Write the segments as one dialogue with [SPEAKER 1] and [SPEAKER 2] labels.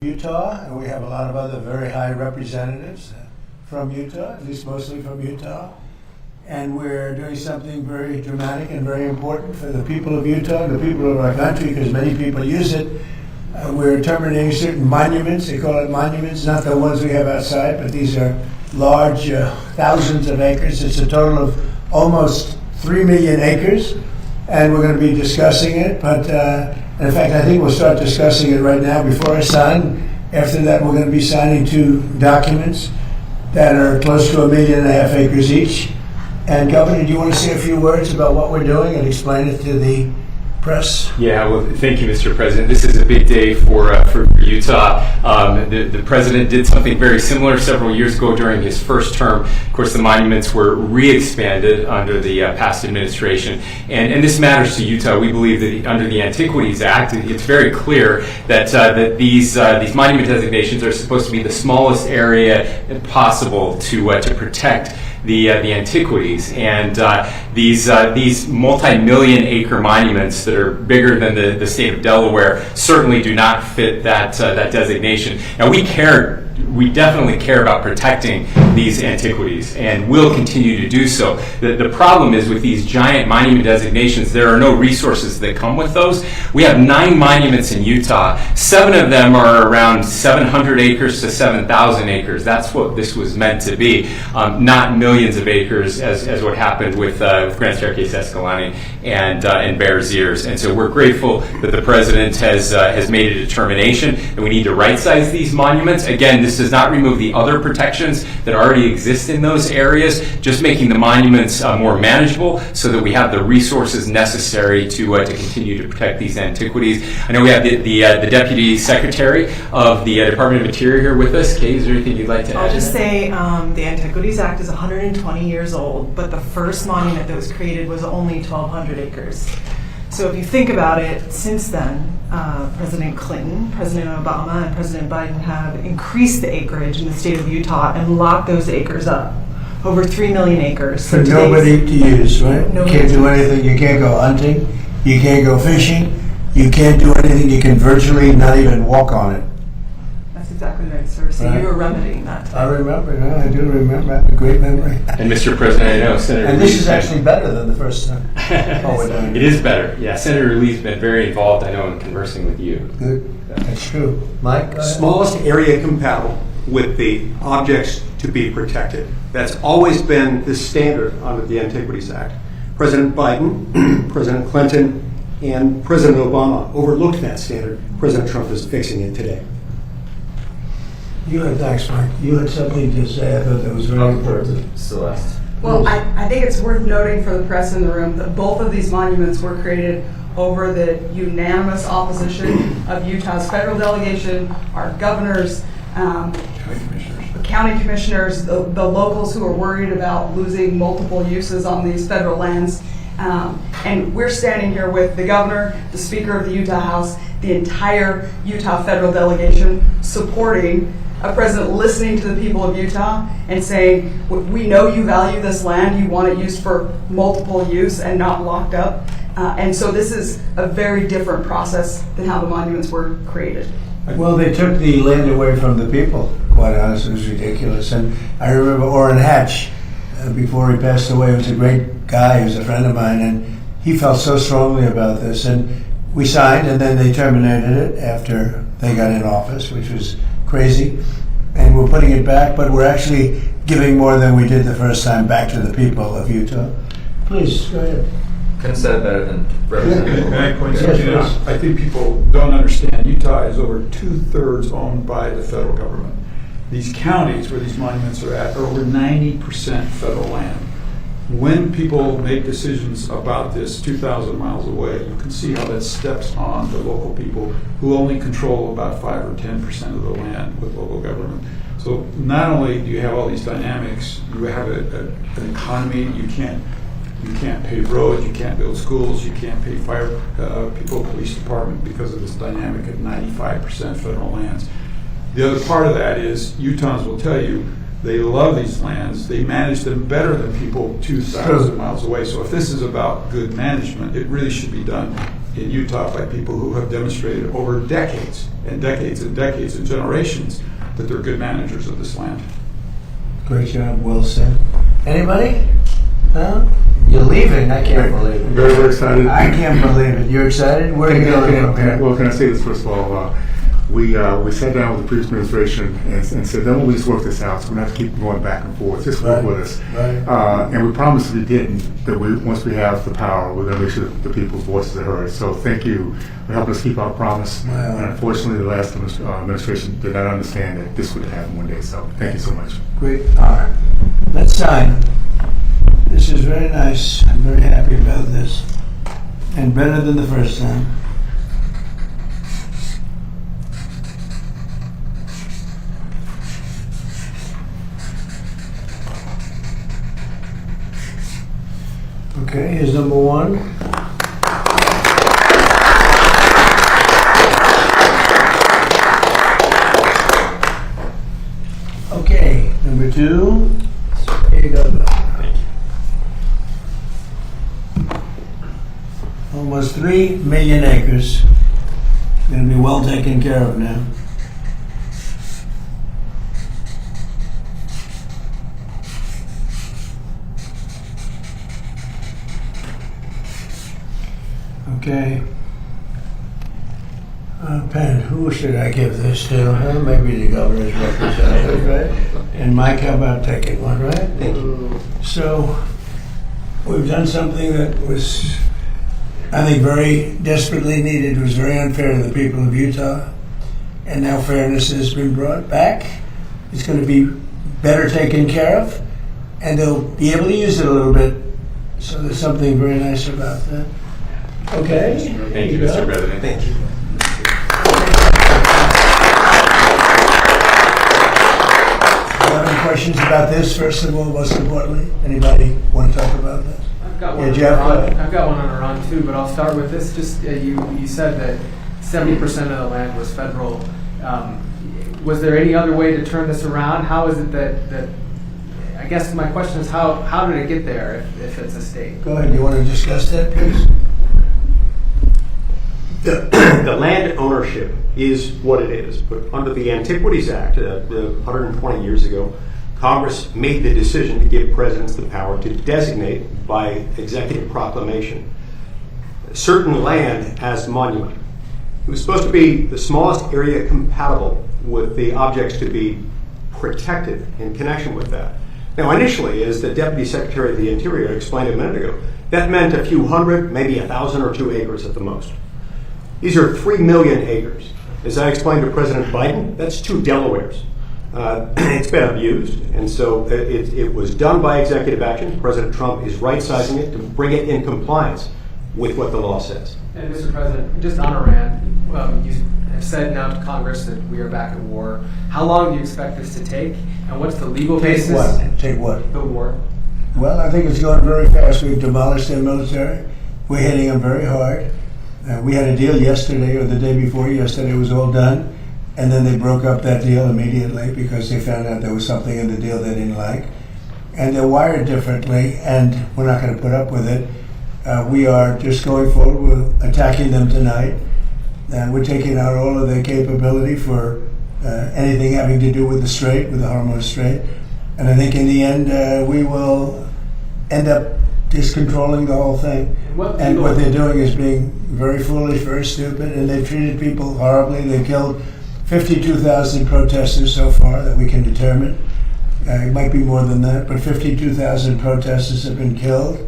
[SPEAKER 1] Utah, and we have a lot of other very high representatives from Utah, at least mostly from Utah. And we're doing something very dramatic and very important for the people of Utah, the people of our country, because many people use it. We're terminating certain monuments. They call it monuments, not the ones we have outside, but these are large, thousands of acres. It's a total of almost 3 million acres, and we're going to be discussing it. But in fact, I think we'll start discussing it right now before I sign. After that, we're going to be signing 2 documents that are close to 1.5 million acres each. And Governor, do you want to say a few words about what we're doing and explain it to the press?
[SPEAKER 2] Yeah, well, thank you, Mr. President. This is a big day for Utah. The president did something very similar several years ago during his first term. Of course, the monuments were re-expanded under the past administration, and this matters to Utah. We believe that under the Antiquities Act, it's very clear that these monument designations are supposed to be the smallest area possible to protect the antiquities, and these multi-million acre monuments that are bigger than the state of Delaware certainly do not fit that designation. Now we definitely care about protecting these antiquities, and will continue to do so. The problem is with these giant monument designations, there are no resources that come with those. We have 9 monuments in Utah. 7 of them are around 700 acres to 7,000 acres. That's what this was meant to be, not millions of acres as what happened with Grand Staircase Escalante and Bears Ears. And so we're grateful that the president has made a determination that we need to right-size these monuments. Again, this does not remove the other protections that already exist in those areas, just making the monuments more manageable so that we have the resources necessary to continue to protect these antiquities. I know we have the Deputy Secretary of the Department of Interior here with us. Kay, is there anything you'd like to add?
[SPEAKER 3] I'll just say the Antiquities Act is 120 years old, but the first monument that was created was only 1,200 acres. So if you think about it, since then, President Clinton, President Obama, and President Biden have increased the acreage in the state of Utah and locked those acres up. Over 3 million acres.
[SPEAKER 1] For nobody to use, right? You can't do anything. You can't go hunting. You can't go fishing. You can't do anything. You can virtually not even walk on it.
[SPEAKER 3] That's exactly right, sir. So
[SPEAKER 1] Right.
[SPEAKER 3] you were remedying that today.
[SPEAKER 1] I remember. No, I do remember. I have a great memory.
[SPEAKER 2] And Mr. President, I know Senator
[SPEAKER 1] And this
[SPEAKER 2] Lee's
[SPEAKER 1] is actually better than the first time. We're doing
[SPEAKER 2] It is better. Yeah, Senator Lee's been very involved, I know, in conversing with you.
[SPEAKER 1] Good. That's true. Mike? Go ahead.
[SPEAKER 4] Smallest area compatible with the objects to be protected. That's always been the standard under the Antiquities Act. President Biden, President Clinton, and President Obama overlooked that standard. President Trump is fixing it today.
[SPEAKER 1] Thanks, Mike. You had something to say. I thought that was very important.
[SPEAKER 2] Celeste.
[SPEAKER 5] Well, I think it's worth noting for the press in the room that both of these monuments were created over the unanimous opposition of Utah's federal delegation, our governors, county commissioners, the locals who are worried about losing multiple uses on these federal lands. And we're standing here with the governor, the Speaker of the Utah House, the entire Utah federal delegation supporting a president listening to the people of Utah and saying, we know you value this land, you want it used for multiple use and not locked up. And so this is a very different process than how the monuments were created.
[SPEAKER 1] Well, they took the land away from the people, quite honestly. It was ridiculous. And I remember Orrin Hatch, before he passed away, was a great guy. He was a friend of mine, and he felt so strongly about this. And we signed, and then they terminated it after they got in office, which was crazy. And we're putting it back, but we're actually giving more than we did the first time back to the people of Utah. Please, go ahead.
[SPEAKER 6] Couldn't have said it better than Representative.
[SPEAKER 7] May I point
[SPEAKER 1] Yes,
[SPEAKER 7] something out?
[SPEAKER 1] please.
[SPEAKER 7] I think people don't understand. Utah is over 2/3 owned by the federal government. These counties where these monuments are at are over 90% federal land. When people make decisions about this 2,000 miles away, you can see how that steps on the local people who only control about 5 or 10% of the land with local government. So not only do you have all these dynamics, you have an economy. You can't pave roads, you can't build schools, you can't pay fire people, police department, because of this dynamic of 95% federal lands. The other part of that is Utahns will tell you they love these lands. They manage them better than people 2,000 miles away. So if this is about good management, it really should be done in Utah by people who have demonstrated over decades and decades and generations that they're good managers of this land.
[SPEAKER 1] Great job, well said. Anybody? No? You're leaving? I can't believe it.
[SPEAKER 8] Very, very excited.
[SPEAKER 1] I can't believe it. You're excited? Where are you going from here?
[SPEAKER 8] Well, can I say this first of all? We sat down with the previous administration and said, then we'll just work this out, so we don't have to keep going back and forth. Just work with us.
[SPEAKER 1] Right.
[SPEAKER 8] And we promised if we didn't, that once we have the power, we're going to make sure that the people's voices are heard. So thank you for helping us keep our promise.
[SPEAKER 1] Wow.
[SPEAKER 8] And unfortunately, the last administration did not understand that this would happen one day. So thank you so much.
[SPEAKER 1] Great honor. Let's sign. This is very nice. I'm very happy about this. And better than the first time. Okay, here's number one. Okay, number two. Here you go. Almost 3 million acres. Going to be well taken care of now. Okay. Penn, who should I give this to? Maybe the governor's representative, right? And Mike, how about taking one, right?
[SPEAKER 4] Thank you.
[SPEAKER 1] So, we've done something that was, I think, very desperately needed. It was very unfair to the people of Utah. And now fairness has been brought back. It's going to be better taken care of. And they'll be able to use it a little bit. So there's something very nice about that. Okay.
[SPEAKER 2] Thank you, Mr. President.
[SPEAKER 4] Thank you.
[SPEAKER 1] Any questions about this, first of all, most importantly? Anybody want to talk about this?
[SPEAKER 9] I've got one.
[SPEAKER 1] Yeah, Jeff, go ahead.
[SPEAKER 9] I've got one on Iran too, but I'll start with this. Just you said that 70% of the land was federal. Was there any other way to turn this around? How is it that I guess my question is how did it get there if it's a state?
[SPEAKER 1] Go ahead. You want to discuss that, please?
[SPEAKER 4] The land ownership is what it is, but under the Antiquities Act, 120 years ago, Congress made the decision to give presidents the power to designate by executive proclamation certain land as monument. It was supposed to be the smallest area compatible with the objects to be protected in connection with that. Now, initially, as the Deputy Secretary of the Interior explained a minute ago, that meant a few hundred, maybe 1,000 or 2 acres at the most. These are 3 million acres. As I explained to President Biden, that's 2 Delawares. It's been abused, and so it was done by executive action. President Trump is right-sizing it to bring it in compliance with what the law says.
[SPEAKER 9] And Mr. President, just on Iran, you have said now to Congress that we are back at war. How long do you expect this to take, and what's the legal basis?
[SPEAKER 1] Take what?
[SPEAKER 9] The war.
[SPEAKER 1] Well, I think it's going very fast. We've demolished their military. We're hitting them very hard. We had a deal yesterday or the day before yesterday. It was all done. And then they broke up that deal immediately because they found out there was something in the deal they didn't like. And they're wired differently, and we're not going to put up with it. We are just going forward. We're attacking them tonight. And we're taking out all of their capability for anything having to do with the Strait, with the Hormuz Strait. And I think in the end, we will end up just controlling the whole thing. And what they're doing is being very foolish, very stupid, and they've treated people horribly. They've killed 52,000 protesters so far that we can determine. It might be more than that, but 52,000 protesters have been killed,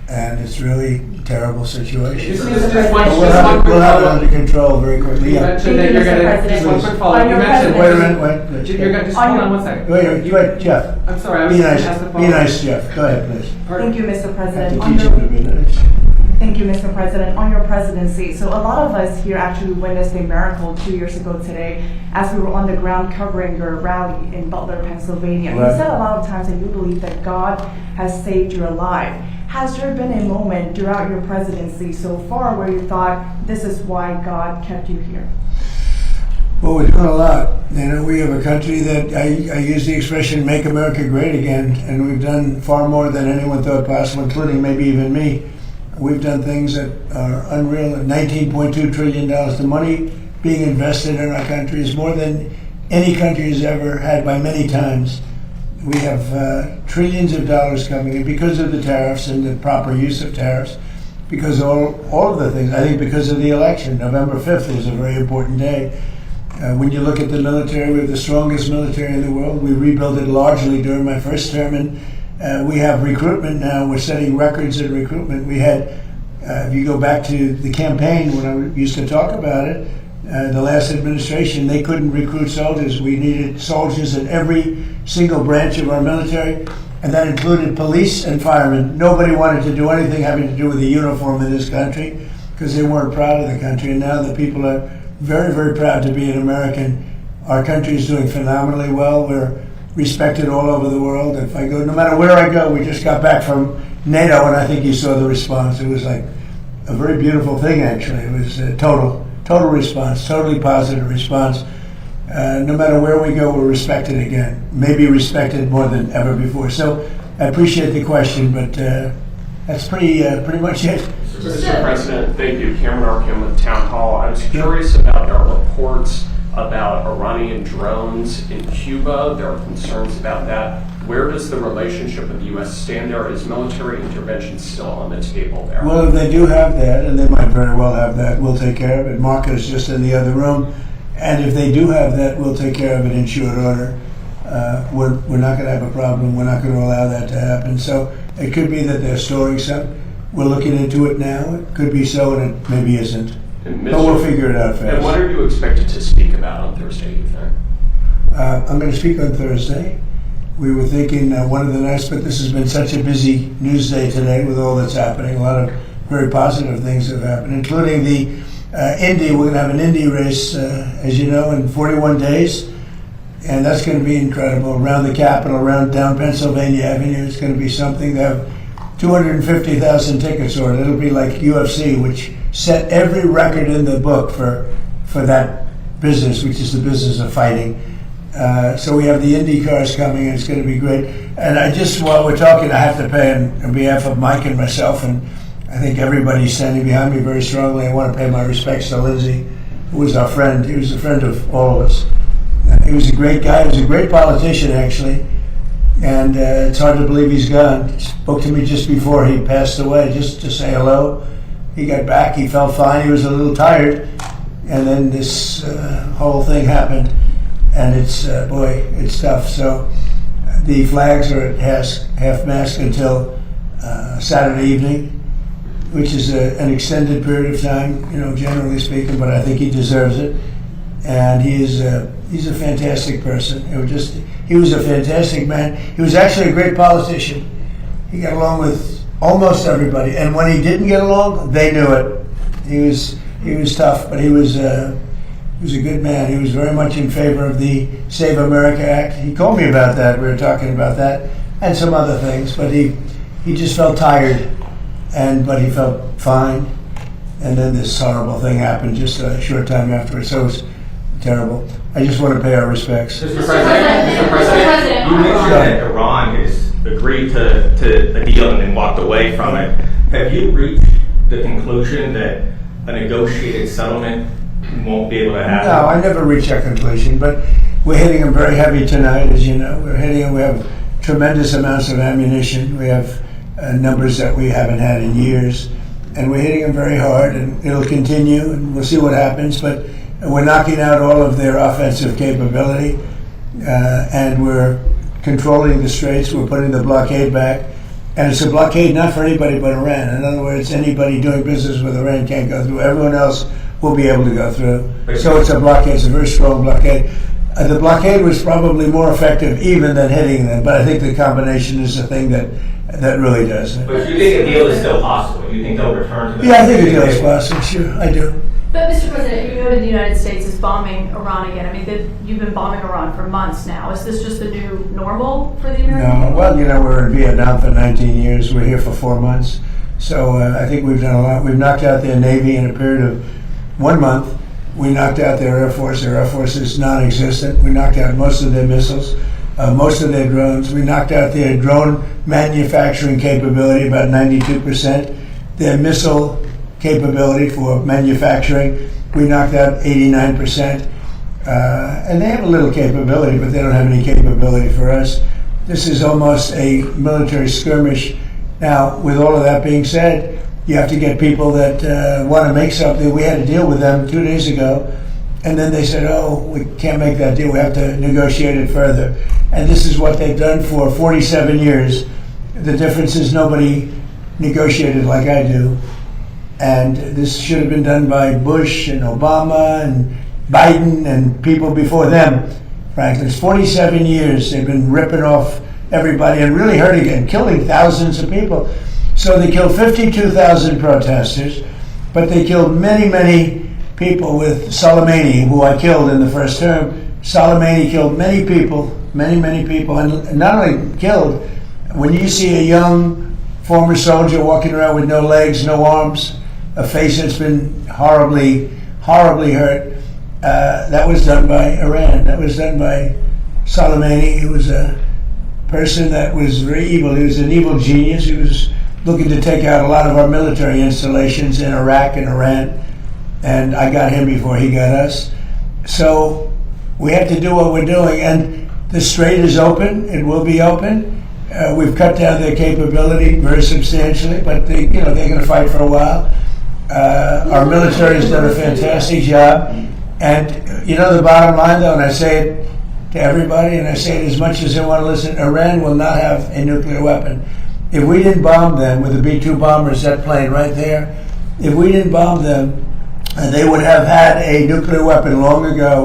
[SPEAKER 1] and it's really a terrible situation. We'll have it under control very quickly.
[SPEAKER 9] You mentioned that you're going to, just one quick follow-up. You mentioned,
[SPEAKER 1] wait a minute.
[SPEAKER 9] You're going to, just hold on one second.
[SPEAKER 1] Wait, Jeff.
[SPEAKER 9] I'm sorry, I was
[SPEAKER 1] Be
[SPEAKER 9] going
[SPEAKER 1] nice.
[SPEAKER 9] to ask the
[SPEAKER 1] Be
[SPEAKER 9] follow-up.
[SPEAKER 1] nice, Jeff. Go ahead, please.
[SPEAKER 10] Thank you, Mr.
[SPEAKER 1] I
[SPEAKER 10] President.
[SPEAKER 1] have to teach you to be nice.
[SPEAKER 10] Thank you, Mr. President. On your presidency, so a lot of us here actually witnessed a miracle 2 years ago today as we were on the ground covering your rally in Butler, Pennsylvania.
[SPEAKER 1] Right.
[SPEAKER 10] You said a lot of times that you believe that God has saved your life. Has there been a moment throughout your presidency so far where you thought this is why God kept you here?
[SPEAKER 1] Well, we're doing a lot. You know, we have a country that I use the expression "Make America Great Again," and we've done far more than anyone thought possible, including maybe even me. We've done things that are unreal. $19.2 trillion. The money being invested in our country is more than any country has ever had by many times. We have trillions of dollars coming in because of the tariffs and the proper use of tariffs, because all of the things. I think because of the election. November 5th was a very important day. When you look at the military, we have the strongest military in the world. We rebuilt it largely during my first term, and we have recruitment now. We're setting records in recruitment. We had, if you go back to the campaign when I used to talk about it, the last administration, they couldn't recruit soldiers. We needed soldiers in every single branch of our military, and that included police and firemen. Nobody wanted to do anything having to do with the uniform in this country because they weren't proud of the country. And now the people are very, very proud to be an American. Our country is doing phenomenally well. We're respected all over the world. If I go, no matter where I go, we just got back from NATO, and I think you saw the response. It was like a very beautiful thing, actually. It was a total response, totally positive response. No matter where we go, we're respected again. Maybe respected more than ever before. So I appreciate the question, but that's pretty much it.
[SPEAKER 11] Mr. President, thank you. Cameron Arkham with Town Hall. I was curious about our reports about Iranian drones in Cuba. There are concerns about that. Where does the relationship of the U.S. stand there? Is military intervention still on the table there?
[SPEAKER 1] Well, if they do have that, and they might very well have that, we'll take care of it. Mark is just in the other room. And if they do have that, we'll take care of it in short order. We're not going to have a problem. We're not going to allow that to happen. So it could be that they're storing some. We're looking into it now. It could be so, and it maybe isn't. But we'll figure it out fast.
[SPEAKER 11] And what are you expected to speak about on Thursday evening?
[SPEAKER 1] I'm going to speak on Thursday. We were thinking one of the nights, but this has been such a busy news day today with all that's happening. A lot of very positive things have happened, including the Indy. We're going to have an Indy race, as you know, in 41 days. And that's going to be incredible. Around the Capitol, around down Pennsylvania Avenue, it's going to be something. They have 250,000 tickets ordered. It'll be like UFC, which set every record in the book for that business, which is the business of fighting. So we have the Indy cars coming, and it's going to be great. And while we're talking, I have to pay on behalf of Mike and myself, and I think everybody's standing behind me very strongly. I want to pay my respects to Lindsey, who was our friend. He was a friend of all of us. He was a great guy. He was a great politician, actually. And it's hard to believe he's gone. He spoke to me just before he passed away, just to say hello. He got back. He felt fine. He was a little tired. And then this whole thing happened. And it's tough. So the flags are at half-mast until Saturday evening, which is an extended period of time, generally speaking, but I think he deserves it. And he's a fantastic person. He was a fantastic man. He was actually a great politician. He got along with almost everybody, and when he didn't get along, they knew it. He was tough, but he was a good man. He was very much in favor of the Save America Act. He called me about that. We were talking about that and some other things, but he just felt tired, but he felt fine. And then this horrible thing happened just a short time afterwards. So it was terrible. I just want to pay our respects.
[SPEAKER 12] Mr. President, you mentioned that Iran has agreed to a deal and then walked away from it. Have you reached the conclusion that a negotiated settlement won't be able to happen?
[SPEAKER 1] No, I never reached that conclusion, but we're hitting them very heavy tonight, as you know. We have tremendous amounts of ammunition. We have numbers that we haven't had in years, and we're hitting them very hard, and it'll continue, and we'll see what happens, but we're knocking out all of their offensive capability, and we're controlling the straits. We're putting the blockade back, and it's a blockade not for anybody but Iran. In other words, anybody doing business with Iran can't go through. Everyone else will be able to go through. So it's a blockade. It's a very strong blockade. The blockade was probably more effective even than hitting them, but I think the combination is the thing that really does it.
[SPEAKER 12] But you think a deal is still possible? You think they'll return to the...
[SPEAKER 1] Yeah, I think a deal is possible, sure, I do.
[SPEAKER 13] But Mr. President, you noted the United States is bombing Iran again. I mean, you've been bombing Iran for months now. Is this just the new normal for the American people?
[SPEAKER 1] Well, we're in Vietnam for 19 years. We're here for 4 months. So I think we've done a lot. We've knocked out their Navy in a period of 1 month. We knocked out their Air Force. Their Air Force is non-existent. We knocked out most of their missiles, most of their drones. We knocked out their drone manufacturing capability, about 92%. Their missile capability for manufacturing We knocked out 89%. And they have a little capability, but they don't have any capability for us. This is almost a military skirmish. Now, with all of that being said, you have to get people that want to make something. We had a deal with them 2 days ago, and then they said, oh, we can't make that deal. We have to negotiate it further. And this is what they've done for 47 years. The difference is nobody negotiated like I do. And this should have been done by Bush and Obama and Biden and people before them. Frankly, it's 47 years they've been ripping off everybody and really hurting and killing thousands of people. So they killed 52,000 protesters, but they killed many, many people with Soleimani, who I killed in the first term. Soleimani killed many people, many people, and not only killed, when you see a young former soldier walking around with no legs, no arms, a face that's been horribly, horribly hurt, that was done by Iran. That was done by Soleimani. He was a person that was very evil. He was an evil genius. He was looking to take out a lot of our military installations in Iraq and Iran, and I got him before he got us. So we have to do what we're doing, and the strait is open. It will be open. We've cut down their capability very substantially, but they're going to fight for a while. Our military has done a fantastic job, and the bottom line, though, and I say it to everybody, and I say it as much as they want to listen, Iran will not have a nuclear weapon. If we didn't bomb them with the B-2 bombers, that plane right there, if we didn't bomb them, they would have had a nuclear weapon long ago.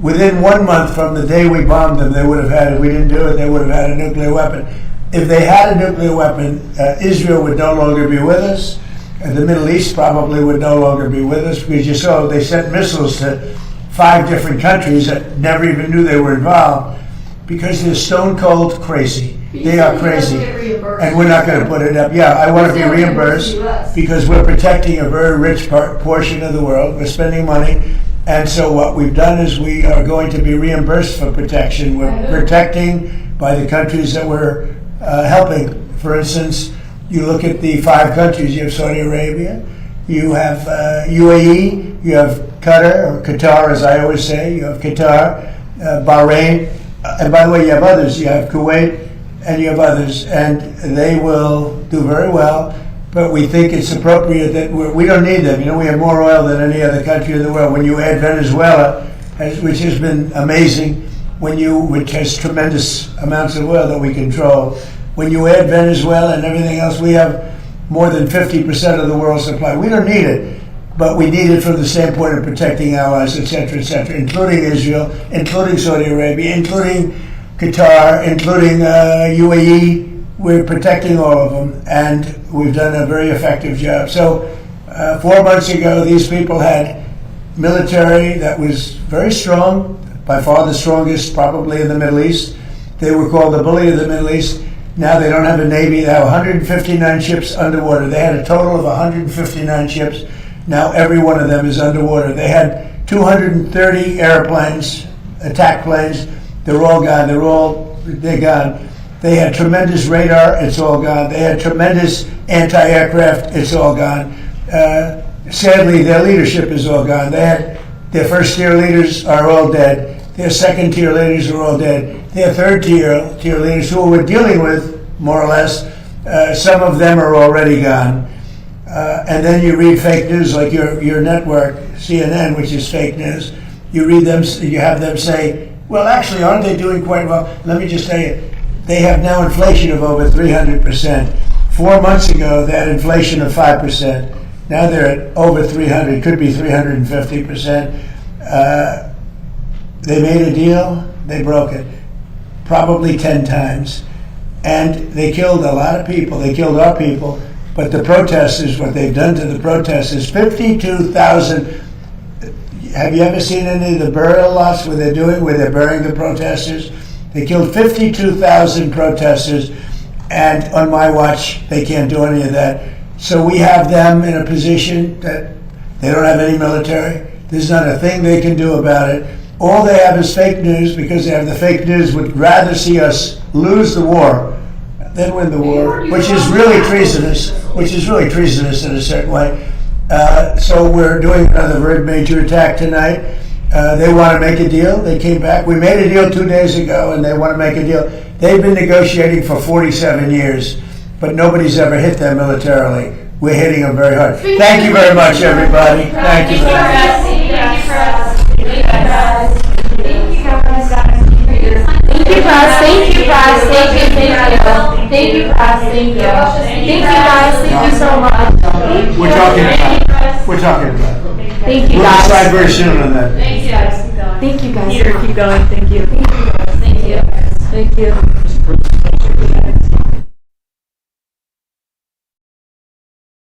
[SPEAKER 1] Within 1 month from the day we bombed them, they would have had, if we didn't do it, they would have had a nuclear weapon. If they had a nuclear weapon, Israel would no longer be with us, and the Middle East probably would no longer be with us, because you saw they sent missiles to 5 different countries that never even knew they were involved, because they're stone cold crazy. They are crazy, and we're not going to put it up. Yeah, I want to be reimbursed because we're protecting a very rich portion of the world. We're spending money, and so what we've done is we are going to be reimbursed for protection. We're protecting by the countries that we're helping. For instance, you look at the 5 countries. You have Saudi Arabia, you have UAE, you have Qatar, or Qatar as I always say, you have Qatar, Bahrain, and by the way, you have others. You have Kuwait, and you have others, and they will do very well, but we think it's appropriate that we don't need them. We have more oil than any other country in the world. When you add Venezuela, which has been amazing, which has tremendous amounts of oil that we control, when you add Venezuela and everything else, we have more than 50% of the world's supply. We don't need it, but we need it from the standpoint of protecting allies, etc., including Israel, including Saudi Arabia, including Qatar, including UAE. We're protecting all of them, and we've done a very effective job. So 4 months ago, these people had military that was very strong, by far the strongest probably in the Middle East. They were called the bully of the Middle East. Now they don't have a Navy. They have 159 ships underwater. They had a total of 159 ships. Now every one of them is underwater. They had 230 airplanes, attack planes. They're all gone. They're gone. They had tremendous radar. It's all gone. They had tremendous anti-aircraft. It's all gone. Sadly, their leadership is all gone. Their first-tier leaders are all dead. Their second-tier leaders are all dead. Their third-tier leaders, who we're dealing with, more or less, some of them are already gone. And then you read fake news like your network, CNN, which is fake news. You read them. You have them say, well, actually, aren't they doing quite well? Let me just tell you, they have now inflation of over 300%. 4 months ago, they had inflation of 5%. Now they're at over 300, could be 350%. They made a deal, they broke it, probably 10 times. And they killed a lot of people. They killed our people. But the protesters, what they've done to the protesters, 52,000. Have you ever seen any of the burial lots where they're burying the protesters? They killed 52,000 protesters, and on my watch, they can't do any of that. So we have them in a position that they don't have any military. There's not a thing they can do about it. All they have is fake news, because they have the fake news would rather see us lose the war than win the war, which is really treasonous in a certain way. So we're doing another very major attack tonight. They want to make a deal. They came back. We made a deal 2 days ago, and they want to make a deal. They've been negotiating for 47 years, but nobody's ever hit them militarily. We're hitting them very hard. Thank you very much, everybody. Thank you.
[SPEAKER 14] Thank you, Press. Thank you, Press. Thank you, Press. Thank you, Press. Thank you, Press. Thank you, thank you, Press. Thank you. Thank you, guys. Thank you so much.
[SPEAKER 1] We're talking about it. We're talking about it.
[SPEAKER 14] Thank you,
[SPEAKER 1] We'll
[SPEAKER 14] guys.
[SPEAKER 1] decide very soon on that.
[SPEAKER 14] Thank you, guys.
[SPEAKER 13] Thank you, guys.
[SPEAKER 14] Peter, keep going. Thank you.
[SPEAKER 13] Thank you.
[SPEAKER 14] Thank you.